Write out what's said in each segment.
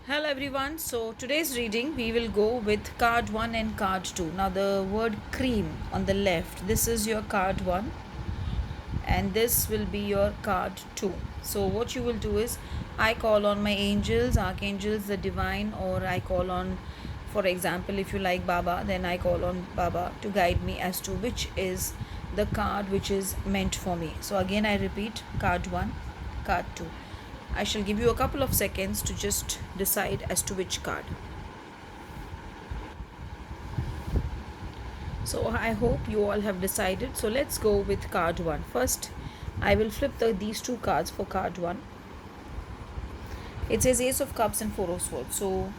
Hello everyone. So today's reading we will go with card 1 and card 2. Now the word cream on the left, this is your card 1 and this will be your card 2. So what you will do is I call on my angels, archangels, the divine, or I call on, for example, if you like Baba, then I call on Baba to guide me as to which is the card which is meant for me. So again I repeat, card 1, card 2. I shall give you a couple of seconds to just decide as to which card. So I hope you all have decided. So let's go with card 1. First, I will flip these two cards for card 1. It says Ace of Cups and Four of Swords. So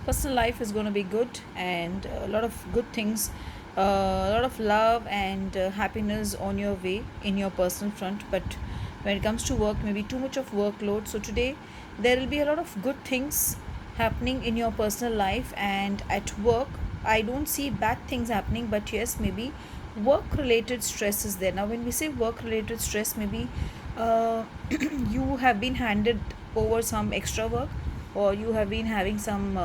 personal life is going to be good and a lot of good things, a lot of love and happiness on your way in your personal front. But when it comes to work, maybe too much of workload. So today there will be a lot of good things happening in your personal life, and at work I don't see bad things happening, but yes, maybe work related stress is there. Now when we say work related stress, maybe uh, you have been handed over some extra work, or you have been having some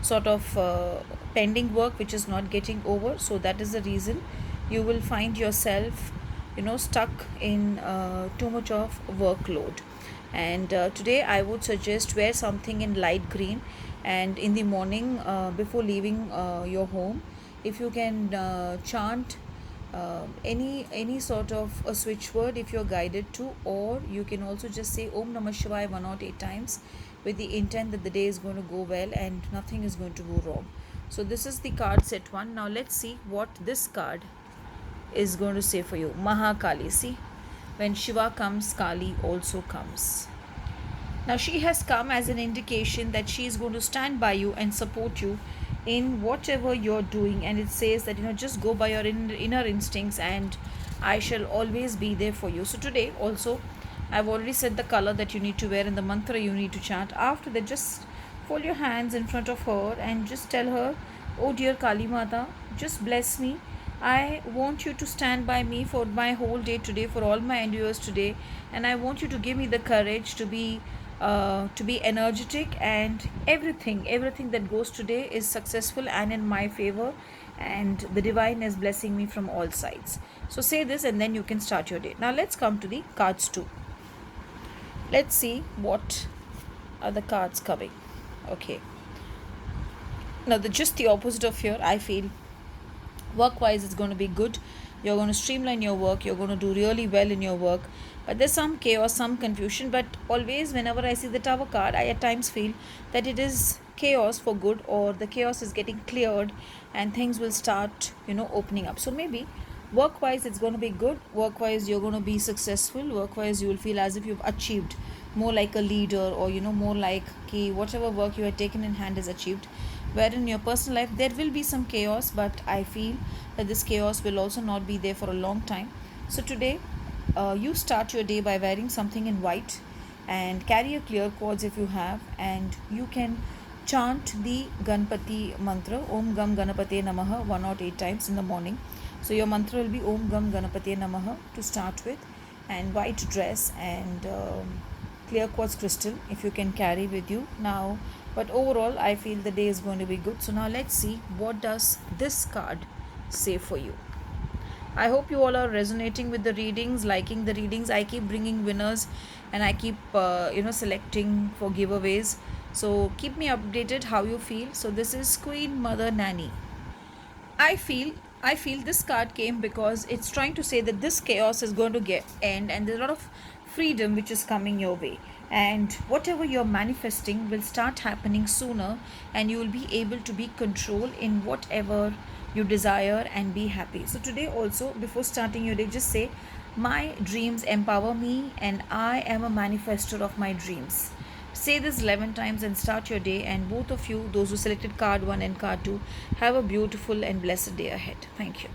sort of pending work which is not getting over. So that is the reason you will find yourself stuck in too much of workload. And today I would suggest wear something in light green, and in the morning before leaving your home, if you can chant any sort of a switch word if you're guided to, or you can also just say Om Namah Shivaya 108 times with the intent that the day is going to go well and nothing is going to go wrong. So this is the card set 1. Now let's see what this card is going to say for you. Mahakali. See, when Shiva comes, Kali also comes. Now she has come as an indication that she is going to stand by you and support you in whatever you're doing, and it says that just go by your inner instincts and I shall always be there for you. So today also I've already said the color that you need to wear and the mantra you need to chant. After that, just fold your hands in front of her and just tell her, oh dear Kali Mata, just bless me. I want you to stand by me for my whole day today, for all my endeavors today, and I want you to give me the courage to be energetic, and everything that goes today is successful and in my favor, and the divine is blessing me from all sides. So say this and then you can start your day. Now let's come to the cards too. Let's see what are the cards coming. Okay, now just the opposite of here. I feel work wise it's going to be good. You're going to streamline your work, you're going to do really well in your work, but there's some chaos, some confusion. But always whenever I see the Tower card, I at times feel that it is chaos for good, or the chaos is getting cleared and things will start opening up. So maybe work wise it's going to be good, work wise you're going to be successful, work wise you will feel as if you've achieved, more like a leader, or more like whatever work you had taken in hand is achieved. Where in your personal life there will be some chaos, but I feel that this chaos will also not be there for a long time. So today you start your day by wearing something in white and carry a clear quartz if you have, and you can chant the Ganpati mantra, Om Gam Ganapate Namaha 108 times in the morning. So your mantra will be Om Gam Ganapate Namaha to start with, and white dress and clear quartz crystal if you can carry with you now. But overall I feel the day is going to be good. So now let's see what does this card say for you. I hope you all are resonating with the readings, liking the readings. I keep bringing winners and I keep selecting for giveaways. So keep me updated how you feel. So this is Queen Mother Nanny. I feel I feel this card came because it's trying to say that this chaos is going to get end, and there's a lot of freedom which is coming your way, and whatever you're manifesting will start happening sooner, and you will be able to be control in whatever you desire and be happy. So today also, before starting your day, just say, my dreams empower me and I am a manifester of my dreams. Say this 11 times and start your day. And both of you, those who selected card 1 and card 2, have a beautiful and blessed day ahead. Thank you.